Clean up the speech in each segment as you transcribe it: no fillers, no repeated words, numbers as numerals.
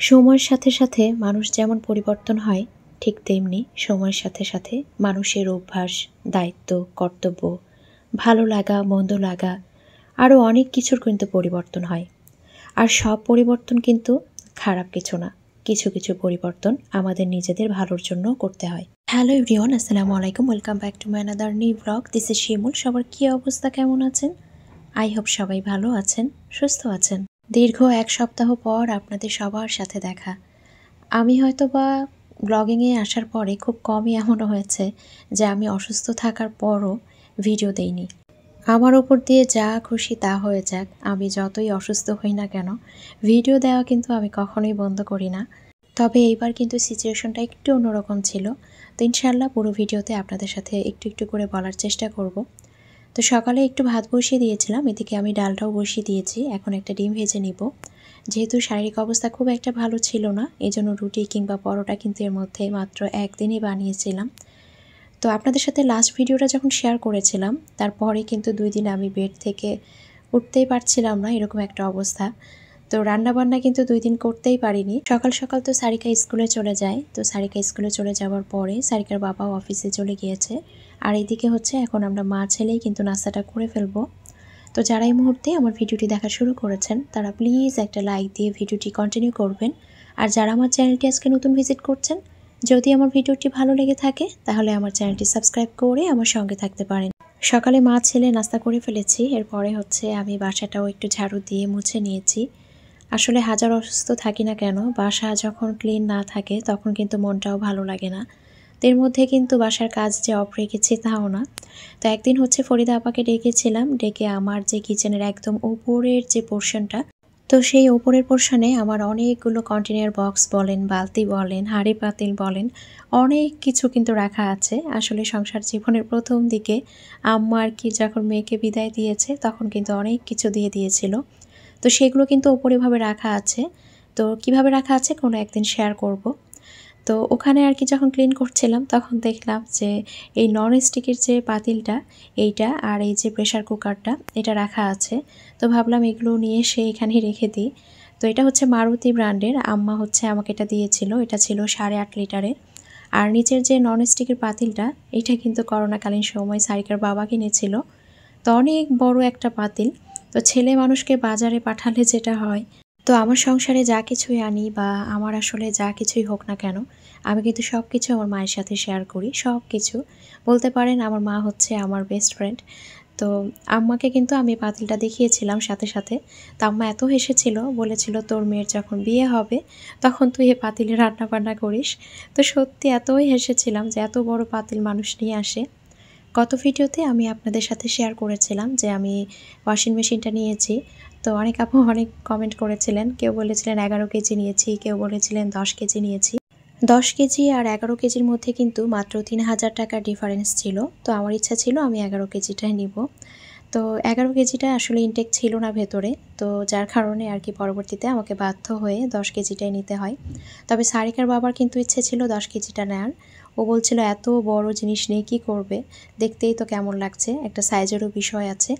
সময়ের সাথে সাথে মানুষ যেমন পরিবর্তন হয়, ঠিক তেমনি সময়ের সাথে সাথে মানুষের অভ্যাস, দায়িত্ব, কর্তব্য, ভালো লাগা, মন্দ লাগা আরও অনেক কিছুর কিন্তু পরিবর্তন হয়। আর সব পরিবর্তন কিন্তু খারাপ কিছু না। কিছু কিছু পরিবর্তন আমাদের নিজেদের ভালোর জন্য করতে হয়। হ্যালো এভরিওয়ান, আসসালামু আলাইকুম। Welcome back to my another new blog. This is Shimul. সবার কী অবস্থা, কেমন আছেন? আই হোপ সবাই ভালো আছেন, সুস্থ আছেন। দীর্ঘ এক সপ্তাহ পর আপনাদের সবার সাথে দেখা। আমি হয়তোবা ব্লগিংয়ে আসার পরে খুব কমই এমনও হয়েছে যে আমি অসুস্থ থাকার পরও ভিডিও দেইনি। আমার ওপর দিয়ে যা খুশি তা হয়ে যাক, আমি যতই অসুস্থ হই না কেন ভিডিও দেওয়া কিন্তু আমি কখনোই বন্ধ করি না। তবে এইবার কিন্তু সিচুয়েশনটা একটু অন্যরকম ছিল। তো ইনশাআল্লাহ পুরো ভিডিওতে আপনাদের সাথে একটু একটু করে বলার চেষ্টা করব। তো সকালে একটু ভাত বসিয়ে দিয়েছিলাম, এদিকে আমি ডালটাও বসিয়ে দিয়েছি। এখন একটা ডিম ভেজে নিব। যেহেতু শারীরিক অবস্থা খুব একটা ভালো ছিল না, এজন্য রুটি কিংবা পরোটা কিন্তু এর মধ্যে মাত্র একদিনই বানিয়েছিলাম। তো আপনাদের সাথে লাস্ট ভিডিওটা যখন শেয়ার করেছিলাম, তারপরে কিন্তু 2 দিন আমি বেড থেকে উঠতেই পারছিলাম না, এরকম একটা অবস্থা। তো রান্নাবান্না কিন্তু 2 দিন করতেই পারিনি। সকাল সকাল তো সারিকা স্কুলে চলে যায়। তো সারিকা স্কুলে চলে যাওয়ার পরে সারিকার বাবাও অফিসে চলে গিয়েছে। আর এইদিকে হচ্ছে এখন আমরা মা ছেলেই কিন্তু নাস্তাটা করে ফেলবো। তো যারা এই মুহূর্তে আমার ভিডিওটি দেখা শুরু করেছেন, তারা প্লিজ একটা লাইক দিয়ে ভিডিওটি কন্টিনিউ করবেন। আর যারা আমার চ্যানেলটি আজকে নতুন ভিজিট করছেন, যদি আমার ভিডিওটি ভালো লেগে থাকে তাহলে আমার চ্যানেলটি সাবস্ক্রাইব করে আমার সঙ্গে থাকতে পারেন। সকালে মা ছেলে নাস্তা করে ফেলেছি, এরপরে হচ্ছে আমি বাসাটাও একটু ঝাড়ু দিয়ে মুছে নিয়েছি। আসলে হাজার অসুস্থ থাকি না কেন, বাসা যখন ক্লিন না থাকে তখন কিন্তু মনটাও ভালো লাগে না। এর মধ্যে কিন্তু বাসার কাজ যে অফ রেখেছি তাও না। তো একদিন হচ্ছে ফরিদা আপাকে ডেকেছিলাম, ডেকে আমার যে কিচেনের একদম উপরের যে পোর্শনটা, তো সেই ওপরের পোর্শনে আমার অনেকগুলো কন্টেনার বক্স বলেন, বালতি বলেন, হাঁড়ি পাতিল বলেন, অনেক কিছু কিন্তু রাখা আছে। আসলে সংসার জীবনের প্রথম দিকে আম্মা আর কি যখন মেয়েকে বিদায় দিয়েছে তখন কিন্তু অনেক কিছু দিয়ে দিয়েছিল। তো সেগুলো কিন্তু ওপরেভাবে রাখা আছে। তো কিভাবে রাখা আছে কোনো একদিন শেয়ার করব। তো ওখানে আর কি যখন ক্লিন করছিলাম তখন দেখলাম যে এই নন স্টিকের যে পাতিলটা, এইটা আর এই যে প্রেসার কুকারটা, এটা রাখা আছে। তো ভাবলাম এগুলো নিয়ে এসে এখানেই রেখে দিই। তো এটা হচ্ছে মারুতি ব্র্যান্ডের, আম্মা হচ্ছে আমাকে এটা দিয়েছিল। এটা ছিল 8.5 লিটারের। আর নিচের যে নন স্টিকের পাতিলটা, এটা কিন্তু করোনাকালীন সময় সারিকার বাবা কিনেছিল। তো অনেক বড় একটা পাতিল। তো ছেলে মানুষকে বাজারে পাঠালে যেটা হয়, তো আমার সংসারে যা কিছুই আনি বা আমার আসলে যা কিছুই হোক না কেন, আমি কিন্তু সব কিছু আমার মায়ের সাথে শেয়ার করি। সব কিছু বলতে পারেন আমার মা হচ্ছে আমার বেস্ট ফ্রেন্ড। তো আম্মাকে কিন্তু আমি পাতিলটা দেখিয়েছিলাম সাথে সাথে। তো আম্মা এত হেসেছিল, বলেছিল তোর মেয়ের যখন বিয়ে হবে তখন তুই এ পাতিলে রান্না বান্না করিস। তো সত্যি এতই হেসেছিলাম যে এত বড় পাতিল মানুষ নিয়ে আসে। গত ভিডিওতে আমি আপনাদের সাথে শেয়ার করেছিলাম যে আমি ওয়াশিং মেশিনটা নিয়েছি। তো অনেক আপু অনেক কমেন্ট করেছিলেন, কেউ বলেছিলেন 11 কেজি নিয়েছি, কেউ বলেছিলেন 10 কেজি নিয়েছি। 10 কেজি আর 11 কেজির মধ্যে কিন্তু মাত্র 3000 টাকার ডিফারেন্স ছিল। তো আমার ইচ্ছা ছিল আমি 11 কেজিটাই নিব। তো 11 কেজিটা আসলে ইনটেক ছিল না ভেতরে, তো যার কারণে আর কি পরবর্তীতে আমাকে বাধ্য হয়ে 10 কেজিটাই নিতে হয়। তবে সারিকার বাবার কিন্তু ইচ্ছে ছিল 10 কেজিটা নেওয়ার। ও বলছিল এত বড় জিনিস নিয়ে কী করবে, দেখতেই তো কেমন লাগছে, একটা সাইজেরও বিষয় আছে।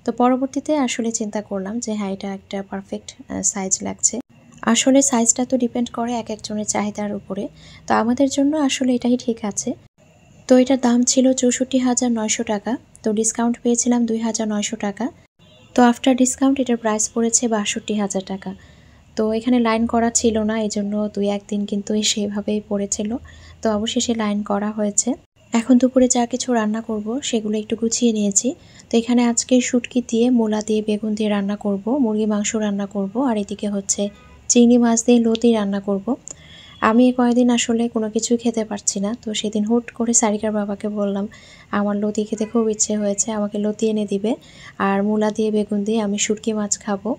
তো পরবর্তীতে আসলে চিন্তা করলাম যে হ্যাঁ, এটা একটা পারফেক্ট সাইজ লাগছে। আসলে সাইজটা তো ডিপেন্ড করে এক একজনের চাহিদার উপরে। তো আমাদের জন্য আসলে এটাই ঠিক আছে। তো এটার দাম ছিল 64,900 টাকা। তো ডিসকাউন্ট পেয়েছিলাম 2,900 টাকা। তো আফটার ডিসকাউন্ট এটার প্রাইস পড়েছে 62,000 টাকা। তো এখানে লাইন করা ছিল না, এজন্য 2-1 দিন কিন্তু সেভাবেই পড়েছিল। তো অবশেষে লাইন করা হয়েছে। এখন দুপুরে যা কিছু রান্না করব সেগুলো একটু গুছিয়ে নিয়েছি। তো এখানে আজকে শুটকি দিয়ে, মূলা দিয়ে, বেগুন দিয়ে রান্না করব, মুরগি মাংস রান্না করব, আর এদিকে হচ্ছে চিংড়ি মাছ দিয়ে লতি রান্না করব। আমি কয়েকদিন আসলে কোনো কিছুই খেতে পারছি না। তো সেদিন হুট করে সারিকার বাবাকে বললাম আমার লতি খেতে খুব ইচ্ছে হয়েছে, আমাকে লতি এনে দিবে। আর মূলা দিয়ে, বেগুন দিয়ে আমি শুটকি মাছ খাবো,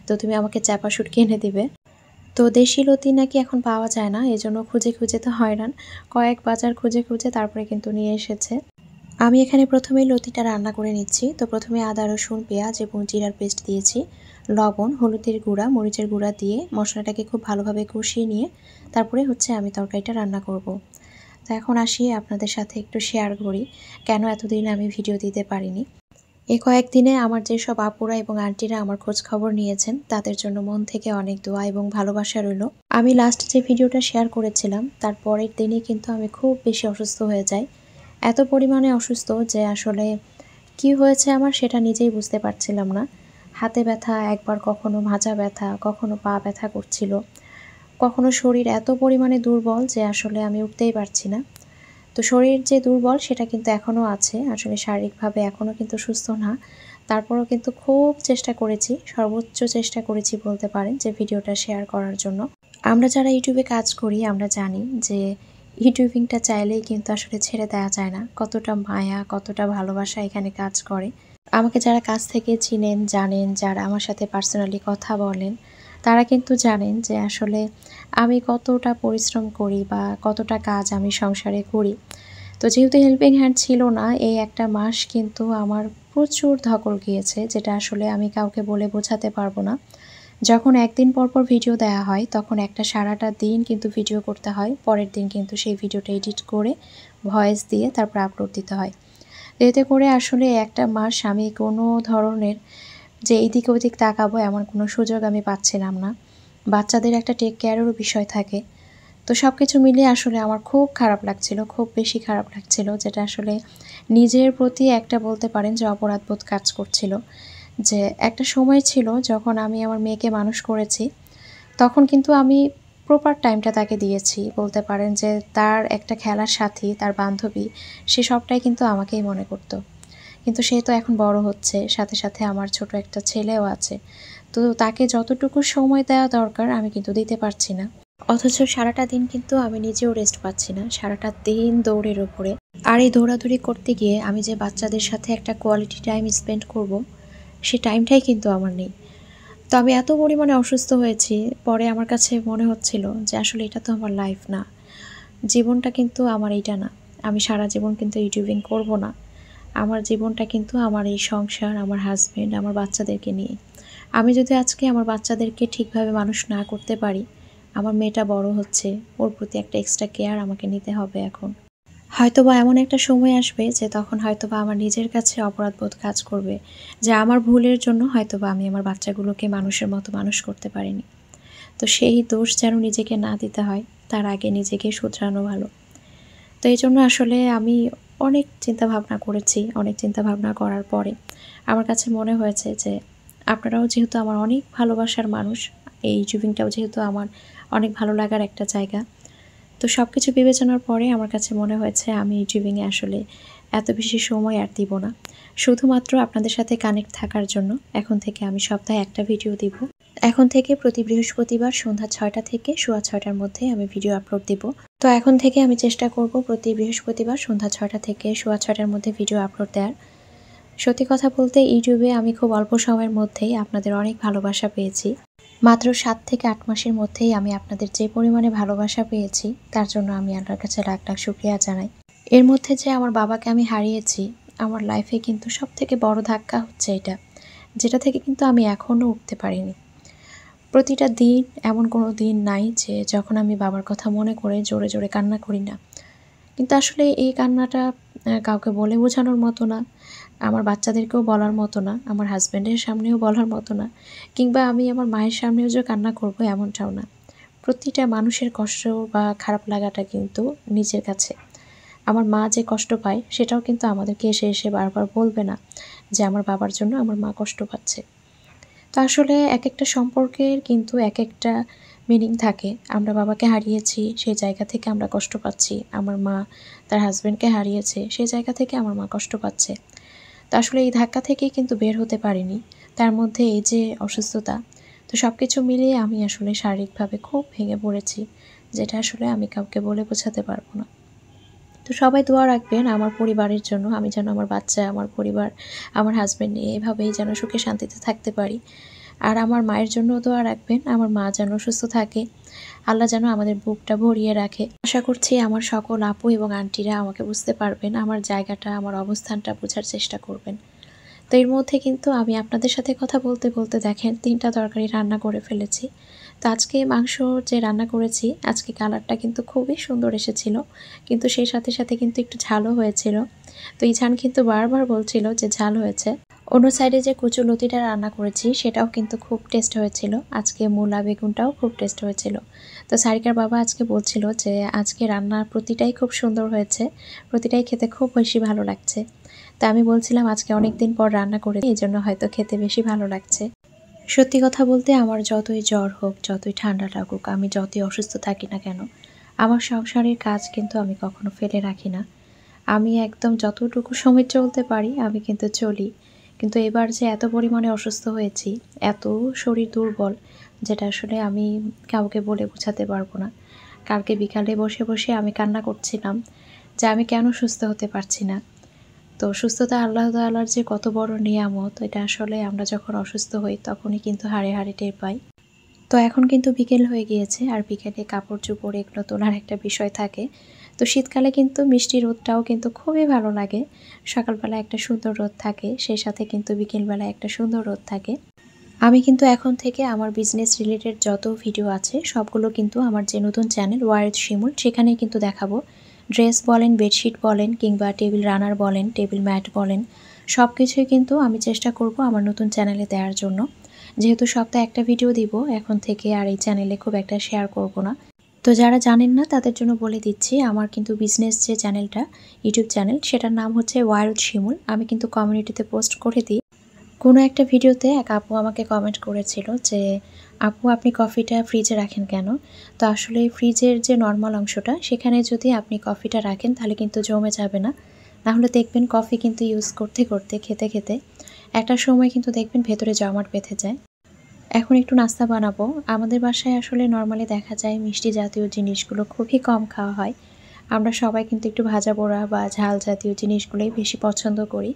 তো তুমি আমাকে চাপা শুটকি এনে দিবে। তো দেশি লতি নাকি এখন পাওয়া যায় না, এজন্য খুঁজে খুঁজে তো হয়রান, কয়েক বাজার খুঁজে খুঁজে তারপরে কিন্তু নিয়ে এসেছে। আমি এখানে প্রথমেই লতিটা রান্না করে নিচ্ছি। তো প্রথমে আদা, রসুন, পেঁয়াজ এবং জিরার পেস্ট দিয়েছি, লবণ, হলুদের গুঁড়া, মরিচের গুঁড়া দিয়ে মশলাটাকে খুব ভালোভাবে কষিয়ে নিয়ে তারপরে হচ্ছে আমি তরকারিটা রান্না করব। তো এখন আসি আপনাদের সাথে একটু শেয়ার করি কেন এতদিন আমি ভিডিও দিতে পারিনি। এই কয়েকদিনে আমার যেসব আপুরা এবং আন্টিরা আমার খোঁজ খবর নিয়েছেন তাদের জন্য মন থেকে অনেক দোয়া এবং ভালোবাসা রইল। আমি লাস্ট যে ভিডিওটা শেয়ার করেছিলাম তার পরের দিনই কিন্তু আমি খুব বেশি অসুস্থ হয়ে যাই। এত পরিমাণে অসুস্থ যে আসলে কি হয়েছে আমার সেটা নিজেই বুঝতে পারছিলাম না। হাতে ব্যথা, একবার কখনো ভাঁজা ব্যথা, কখনো পা ব্যথা করছিল, কখনো শরীর এত পরিমাণে দুর্বল যে আসলে আমি উঠতেই পারছি না। তো শরীর যে দুর্বল সেটা কিন্তু এখনও আছে, আসলে শারীরিকভাবে এখনও কিন্তু সুস্থ না। তারপরেও কিন্তু খুব চেষ্টা করেছি, সর্বোচ্চ চেষ্টা করেছি বলতে পারেন যে ভিডিওটা শেয়ার করার জন্য। আমরা যারা ইউটিউবে কাজ করি আমরা জানি যে ইউটিউবিংটা চাইলেই কিন্তু আসলে ছেড়ে দেওয়া যায় না। কতটা মায়া, কতটা ভালোবাসা এখানে কাজ করে। আমাকে যারা কাছ থেকে চিনেন, জানেন, যারা আমার সাথে পার্সোনালি কথা বলেন, তারা কিন্তু জানেন যে আসলে আমি কতটা পরিশ্রম করি বা কতটা কাজ আমি সংসারে করি। তো যেহেতু হেল্পিং হ্যান্ড ছিল না, এই একটা মাস কিন্তু আমার প্রচুর ধকল গিয়েছে, যেটা আসলে আমি কাউকে বলে বোঝাতে পারবো না। যখন একদিন পর পর ভিডিও দেওয়া হয় তখন একটা সারাটা দিন কিন্তু ভিডিও করতে হয়, পরের দিন কিন্তু সেই ভিডিওটা এডিট করে ভয়েস দিয়ে তারপর আপলোড দিতে হয়। এতে করে আসলে একটা মাস আমি কোনো ধরনের যে এইদিকে ওইদিক তাকাবো এমন কোনো সুযোগ আমি পাচ্ছিলাম না। বাচ্চাদের একটা টেক কেয়ারেরও বিষয় থাকে। তো সব কিছু মিলিয়ে আসলে আমার খুব খারাপ লাগছিল, খুব বেশি খারাপ লাগছিল, যেটা আসলে নিজের প্রতি একটা বলতে পারেন যে অপরাধবোধ কাজ করছিল। যে একটা সময় ছিল যখন আমি আমার মেয়েকে মানুষ করেছি, তখন কিন্তু আমি প্রপার টাইমটা তাকে দিয়েছি। বলতে পারেন যে তার একটা খেলার সাথী, তার বান্ধবী, সে সবটাই কিন্তু আমাকেই মনে করত। কিন্তু সে তো এখন বড় হচ্ছে, সাথে সাথে আমার ছোট একটা ছেলেও আছে। তো তাকে যতটুকু সময় দেওয়া দরকার আমি কিন্তু দিতে পারছি না। অথচ সারাটা দিন কিন্তু আমি নিজেও রেস্ট পাচ্ছি না, সারাটা দিন দৌড়ের ওপরে। আর এই দৌড়াদৌড়ি করতে গিয়ে আমি যে বাচ্চাদের সাথে একটা কোয়ালিটি টাইম স্পেন্ড করব, সে টাইমটাই কিন্তু আমার নেই। তো আমি এত পরিমাণে অসুস্থ হয়েছি, পরে আমার কাছে মনে হচ্ছিল যে আসলে এটা তো আমার লাইফ না, জীবনটা কিন্তু আমার এইটা না। আমি সারা জীবন কিন্তু ইউটিউবিং করব না। আমার জীবনটা কিন্তু আমার এই সংসার, আমার হাজব্যান্ড, আমার বাচ্চাদেরকে নিয়ে। আমি যদি আজকে আমার বাচ্চাদেরকে ঠিকভাবে মানুষ না করতে পারি, আমার মেয়েটা বড় হচ্ছে, ওর প্রতি একটা এক্সট্রা কেয়ার আমাকে নিতে হবে এখন। হয়তোবা এমন একটা সময় আসবে যে তখন হয়তোবা আমার নিজের কাছে অপরাধবোধ কাজ করবে, যে আমার ভুলের জন্য হয়তোবা আমি আমার বাচ্চাগুলোকে মানুষের মতো মানুষ করতে পারিনি। তো সেই দোষ যেন নিজেকে না দিতে হয়, তার আগে নিজেকে শুধরানো ভালো। তো এই জন্য আসলে আমি অনেক চিন্তাভাবনা করেছি। অনেক চিন্তাভাবনা করার পরে আমার কাছে মনে হয়েছে যে আপনারাও যেহেতু আমার অনেক ভালোবাসার মানুষ, এই ইউটিউবিংটাও যেহেতু আমার অনেক ভালো লাগার একটা জায়গা, তো সব কিছু বিবেচনার পরে আমার কাছে মনে হয়েছে আমি ইউটিউবিংয়ে আসলে এত বেশি সময় আর দিব না। শুধুমাত্র আপনাদের সাথে কানেক্ট থাকার জন্য এখন থেকে আমি সপ্তাহে একটা ভিডিও দিব। এখন থেকে প্রতি বৃহস্পতিবার সন্ধ্যা ৬টা থেকে সোয়া ৬টার মধ্যে আমি ভিডিও আপলোড দিব। তো এখন থেকে আমি চেষ্টা করব প্রতি বৃহস্পতিবার সন্ধ্যা ৬টা থেকে সোয়া ৬টার মধ্যে ভিডিও আপলোড দেওয়ার। সত্যি কথা বলতে ইউটিউবে আমি খুব অল্প সময়ের মধ্যেই আপনাদের অনেক ভালোবাসা পেয়েছি। মাত্র ৭ থেকে ৮ মাসের মধ্যেই আমি আপনাদের যে পরিমাণে ভালোবাসা পেয়েছি তার জন্য আমি আল্লাহর কাছে লাখ লাখ শুকরিয়া জানাই। এর মধ্যে যে আমার বাবাকে আমি হারিয়েছি, আমার লাইফে কিন্তু সবথেকে বড় ধাক্কা হচ্ছে এটা, যেটা থেকে কিন্তু আমি এখনও উঠতে পারিনি। প্রতিটা দিন এমন কোনো দিন নাই যে যখন আমি বাবার কথা মনে করে জোরে জোরে কান্না করি না। কিন্তু আসলে এই কান্নাটা কাউকে বলে বোঝানোর মতো না, আমার বাচ্চাদেরকেও বলার মতো না, আমার হাজব্যান্ডের সামনেও বলার মতো না, কিংবা আমি আমার মায়ের সামনেও যে কান্না করব এমনটাও না। প্রতিটা মানুষের কষ্ট বা খারাপ লাগাটা কিন্তু নিজের কাছে। আমার মা যে কষ্ট পায় সেটাও কিন্তু আমাদেরকে এসে এসে বারবার বলবে না যে আমার বাবার জন্য আমার মা কষ্ট পাচ্ছে। তো আসলে এক একটা সম্পর্কের কিন্তু এক একটা মিনিং থাকে। আমরা বাবাকে হারিয়েছি, সেই জায়গা থেকে আমরা কষ্ট পাচ্ছি। আমার মা তার হাজব্যান্ডকে হারিয়েছে, সেই জায়গা থেকে আমার মা কষ্ট পাচ্ছে। তো আসলে এই ধাক্কা থেকেই কিন্তু বের হতে পারিনি। তার মধ্যে এই যে অসুস্থতা, তো সব কিছু মিলিয়ে আমি আসলে শারীরিকভাবে খুব ভেঙে পড়েছি, যেটা আসলে আমি কাউকে বলে বোঝাতে পারবো না। তো সবাই দোয়া রাখবেন আমার পরিবারের জন্য, আমি যেন আমার বাচ্চা, আমার পরিবার, আমার হাজব্যান্ড নিয়ে এভাবেই যেন সুখে শান্তিতে থাকতে পারি। আর আমার মায়ের জন্যও দোয়া রাখবেন, আমার মা যেন সুস্থ থাকে, আল্লাহ যেন আমাদের বুকটা ভরিয়ে রাখে। আশা করছি আমার সকল আপু এবং আন্টিরা আমাকে বুঝতে পারবেন, আমার জায়গাটা, আমার অবস্থানটা বোঝার চেষ্টা করবেন। তো এর মধ্যে কিন্তু আমি আপনাদের সাথে কথা বলতে বলতে দেখেন ৩টা তরকারি রান্না করে ফেলেছি। তো আজকে মাংস যে রান্না করেছি, আজকে কালারটা কিন্তু খুবই সুন্দর এসেছিল, কিন্তু সেই সাথে সাথে কিন্তু একটু ঝালও হয়েছিল। তো ইছান কিন্তু বারবার বলছিল যে ঝাল হয়েছে। অন্য সাইডে যে কচুলতিটা রান্না করেছি সেটাও কিন্তু খুব টেস্ট হয়েছিল। আজকে মূলা বেগুনটাও খুব টেস্ট হয়েছিল। তো সারিকার বাবা আজকে বলছিল যে আজকে রান্নার প্রতিটাই খুব সুন্দর হয়েছে, প্রতিটাই খেতে খুব বেশি ভালো লাগছে। তা আমি বলছিলাম আজকে অনেক দিন পর রান্না করে, এই জন্য হয়তো খেতে বেশি ভালো লাগছে। সত্যি কথা বলতে আমার যতই জ্বর হোক, যতই ঠান্ডা লাগুক, আমি যতই অসুস্থ থাকি না কেন, আমার সংসারের কাজ কিন্তু আমি কখনো ফেলে রাখি না। আমি একদম যতটুকু সময় চলতে পারি আমি কিন্তু চলি। কিন্তু এবার যে এত পরিমাণে অসুস্থ হয়েছি, এত শরীর দুর্বল, যেটা আসলে আমি কাউকে বলে বোঝাতে পারবো না। কালকে বিকালে বসে বসে আমি কান্না করছিলাম যে আমি কেন সুস্থ হতে পারছি না। তো সুস্থতা আল্লাহ তাআলার যে কত বড় নিয়ামত, এটা আসলে আমরা যখন অসুস্থ হই তখনই কিন্তু হাড়ে হাড়ে টের পাই। তো এখন কিন্তু বিকেল হয়ে গিয়েছে, আর বিকেলে কাপড় চোপড় এগুলো তোলার একটা বিষয় থাকে। তো শীতকালে কিন্তু মিষ্টি রোদটাও কিন্তু খুবই ভালো লাগে। সকালবেলা একটা সুন্দর রোদ থাকে, সেই সাথে কিন্তু বিকেলবেলা একটা সুন্দর রোদ থাকে। আমি কিন্তু এখন থেকে আমার বিজনেস রিলেটেড যত ভিডিও আছে সবগুলো কিন্তু আমার যে নতুন চ্যানেল ওয়ারিদ শিমুল, সেখানেই কিন্তু দেখাবো। ড্রেস বলেন, বেডশিট বলেন, কিংবা টেবিল রানার বলেন, টেবিল ম্যাট বলেন, সব কিছুই কিন্তু আমি চেষ্টা করব আমার নতুন চ্যানেলে দেওয়ার জন্য। যেহেতু সপ্তাহে একটা ভিডিও দিব এখন থেকে, আর এই চ্যানেলে খুব একটা শেয়ার করব না। তো যারা জানেন না তাদের জন্য বলে দিচ্ছি, আমার কিন্তু বিজনেস যে চ্যানেলটা, ইউটিউব চ্যানেল, সেটার নাম হচ্ছে ওয়ারিদ শিমুল। আমি কিন্তু কমিউনিটিতে পোস্ট করে দিই। কোনো একটা ভিডিওতে এক আপু আমাকে কমেন্ট করেছিল যে আপু আপনি কফিটা ফ্রিজে রাখেন কেন? তো আসলে ফ্রিজের যে নর্মাল অংশটা, সেখানে যদি আপনি কফিটা রাখেন তাহলে কিন্তু জমে যাবে না। নাহলে দেখবেন কফি কিন্তু ইউজ করতে করতে, খেতে খেতে একটা সময় কিন্তু দেখবেন ভেতরে জমাট বেঁধে যায়। এখন একটু নাস্তা বানাবো। আমাদের বাসায় আসলে নরমালি দেখা যায় মিষ্টি জাতীয় জিনিসগুলো খুবই কম খাওয়া হয়। আমরা সবাই কিন্তু একটু ভাজা পোড়া বা ঝাল জাতীয় জিনিসগুলোই বেশি পছন্দ করি।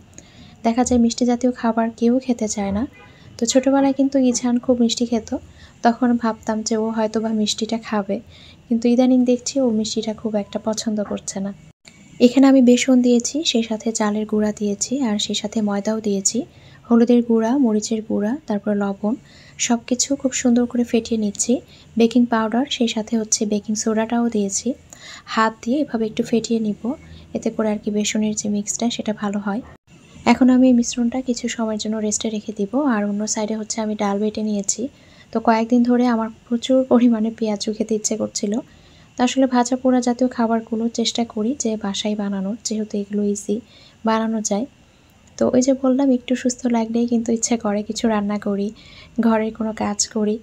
দেখা যায় মিষ্টি জাতীয় খাবার কেউ খেতে চায় না। তো ছোটোবেলায় কিন্তু ইছান খুব মিষ্টি খেত, তখন ভাবতাম যে ও হয়তো বা মিষ্টিটা খাবে, কিন্তু ইদানিং দেখছি ও মিষ্টিটা খুব একটা পছন্দ করছে না। এখানে আমি বেসন দিয়েছি, সেই সাথে চালের গুঁড়া দিয়েছি, আর সেই সাথে ময়দাও দিয়েছি, হলুদের গুঁড়া, মরিচের গুঁড়া, তারপর লবণ, সব কিছু খুব সুন্দর করে ফেটিয়ে নিচ্ছি। বেকিং পাউডার, সেই সাথে হচ্ছে বেকিং সোডাটাও দিয়েছি। হাত দিয়ে এভাবে একটু ফেটিয়ে নিব, এতে করে আর কি বেসনের যে মিক্সটা সেটা ভালো হয়। এখন আমি এই মিশ্রণটা কিছু সময়ের জন্য রেস্টে রেখে দিব। আর অন্য সাইডে হচ্ছে আমি ডাল বেটে নিয়েছি। তো কয়েকদিন ধরে আমার প্রচুর পরিমাণে পেঁয়াজু খেতে ইচ্ছে করছিল। তো আসলে ভাজা পোড়া জাতীয় খাবারগুলো চেষ্টা করি যে বাসায় বানানোর, যেহেতু এগুলো ইজি বানানো যায়। তো ওই যে বললাম একটু সুস্থ লাগলেই কিন্তু ইচ্ছে করে কিছু রান্না করি, ঘরের কোনো কাজ করি।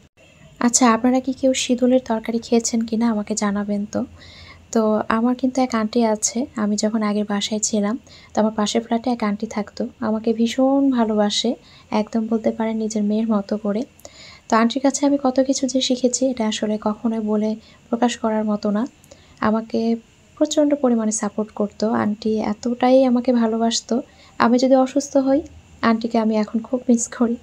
আচ্ছা, আপনারা কি কেউ শিদুলের তরকারি খেয়েছেন কিনা আমাকে জানাবেন তো। তো আমার কিন্তু এক আন্টি আছে, আমি যখন আগের বাসায় ছিলাম, তো আমার পাশের ফ্ল্যাটে এক আন্টি থাকতো, আমাকে ভীষণ ভালোবাসে, একদম বলতে পারেন নিজের মেয়ের মতো করে। তো আন্টির কাছে আমি কত কিছু যে শিখেছি এটা আসলে কখনোই বলে প্রকাশ করার মতো না। আমাকে প্রচণ্ড পরিমাণে সাপোর্ট করতো আন্টি, এতটাই আমাকে ভালোবাসতো। আমি যদি অসুস্থ হই, আন্টিকে আমি এখন খুব মিস করি।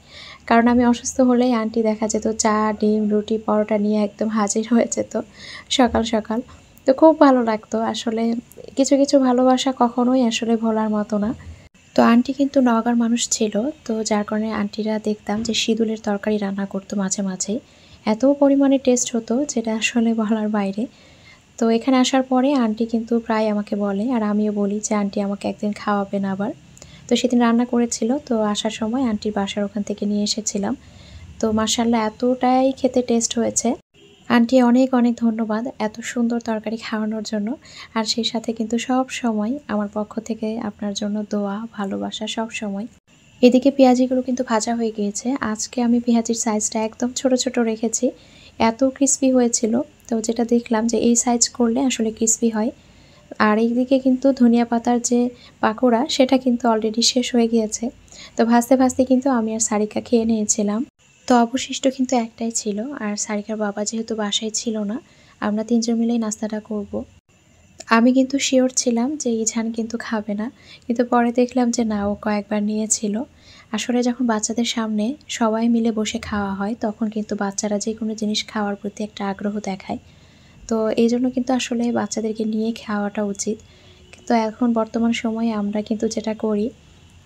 কারণ আমি অসুস্থ হলেই আন্টি দেখা যেত চা, ডিম, রুটি, পরোটা নিয়ে একদম হাজির হয়ে যেত সকাল সকাল। তো খুব ভালো লাগতো আসলে। কিছু কিছু ভালোবাসা কখনোই আসলে ভোলার মতো না। তো আন্টি কিন্তু নওগাঁর মানুষ ছিল, তো যার কারণে আন্টিরা দেখতাম যে শিদুলের তরকারি রান্না করতো মাঝে মাঝে, এত পরিমাণে টেস্ট হতো যেটা আসলে বলার বাইরে। তো এখানে আসার পরে আন্টি কিন্তু প্রায় আমাকে বলে, আর আমিও বলি যে আন্টি আমাকে একদিন খাওয়াবেন আবার। তো সেদিন রান্না করেছিল, তো আসার সময় আন্টির বাসার ওখান থেকে নিয়ে এসেছিলাম। তো মাশাআল্লাহ এতটাই খেতে টেস্ট হয়েছে। আন্টি অনেক অনেক ধন্যবাদ এত সুন্দর তরকারি খাওয়ানোর জন্য। আর সেই সাথে কিন্তু সব সময় আমার পক্ষ থেকে আপনার জন্য দোয়া, ভালোবাসা সব সময়। এদিকে পেঁয়াজিগুলো কিন্তু ভাজা হয়ে গিয়েছে। আজকে আমি পেঁয়াজির সাইজটা একদম ছোট ছোট রেখেছি, এত ক্রিস্পি হয়েছিল। তো যেটা দেখলাম যে এই সাইজ করলে আসলে ক্রিস্পি হয়। আর এইদিকে কিন্তু ধনিয়া পাতার যে পাকোড়া, সেটা কিন্তু অলরেডি শেষ হয়ে গিয়েছে। তো ভাজতে ভাজতে কিন্তু আমি আর সারিকা খেয়ে নিয়েছিলাম। তো অবশিষ্ট কিন্তু একটাই ছিল, আর সারিকার বাবা যেহেতু বাসায় ছিল না, আমরা তিনজন মিলেই নাস্তাটা করব। আমি কিন্তু শিওর ছিলাম যে ইছান কিন্তু খাবে না, কিন্তু পরে দেখলাম যে না, ও কয়েকবার নিয়েছিল। আসলে যখন বাচ্চাদের সামনে সবাই মিলে বসে খাওয়া হয়, তখন কিন্তু বাচ্চারা যে কোনো জিনিস খাওয়ার প্রতি একটা আগ্রহ দেখায়। তো এই জন্য কিন্তু আসলে বাচ্চাদেরকে নিয়ে খাওয়াটা উচিত। কিন্তু এখন বর্তমান সময়ে আমরা কিন্তু যেটা করি,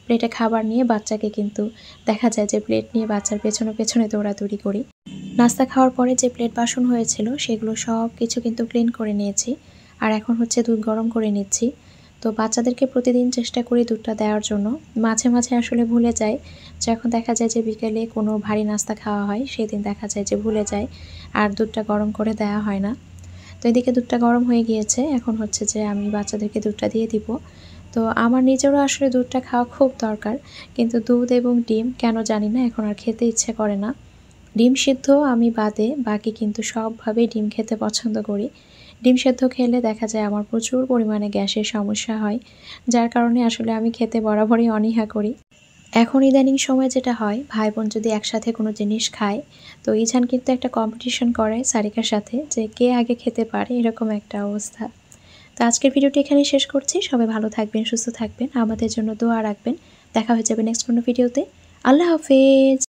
প্লেটে খাবার নিয়ে বাচ্চাকে কিন্তু দেখা যায় যে প্লেট নিয়ে বাচ্চার পেছনে পেছনে দৌড়াদৌড়ি করি। নাস্তা খাওয়ার পরে যে প্লেট বাসন হয়েছিল সেগুলো সব কিছু কিন্তু ক্লিন করে নিয়েছি। আর এখন হচ্ছে দুধ গরম করে নিচ্ছি। তো বাচ্চাদেরকে প্রতিদিন চেষ্টা করি দুধটা দেওয়ার জন্য। মাঝে মাঝে আসলে ভুলে যাই। যখন দেখা যায় যে বিকেলে কোনো ভারী নাস্তা খাওয়া হয় সেদিন দেখা যায় যে ভুলে যাই আর দুধটা গরম করে দেওয়া হয় না। তো এদিকে দুধটা গরম হয়ে গিয়েছে, এখন হচ্ছে যে আমি বাচ্চাদেরকে দুধটা দিয়ে দিব। তো আমার নিজেরও আসলে দুধটা খাওয়া খুব দরকার, কিন্তু দুধ এবং ডিম কেন জানি না এখন আর খেতে ইচ্ছে করে না। ডিম সিদ্ধ আমি বাদে বাকি কিন্তু সবভাবেই ডিম খেতে পছন্দ করি। ডিম সেদ্ধ খেলে দেখা যায় আমার প্রচুর পরিমাণে গ্যাসের সমস্যা হয়, যার কারণে আসলে আমি খেতে বরাবরই অনীহা করি। এখন ইদানিং সময় যেটা হয়, ভাই বোন যদি একসাথে কোনো জিনিস খায়, তো ইজান কিন্তু একটা কম্পিটিশন করে সারিকার সাথে যে কে আগে খেতে পারে, এরকম একটা অবস্থা। তো আজকের ভিডিওটি এখানেই শেষ করছি। সবাই ভালো থাকবেন, সুস্থ থাকবেন, আমাদের জন্য দোয়া রাখবেন। দেখা হয়ে যাবে নেক্সট কোনো ভিডিওতে। আল্লাহ হাফেজ।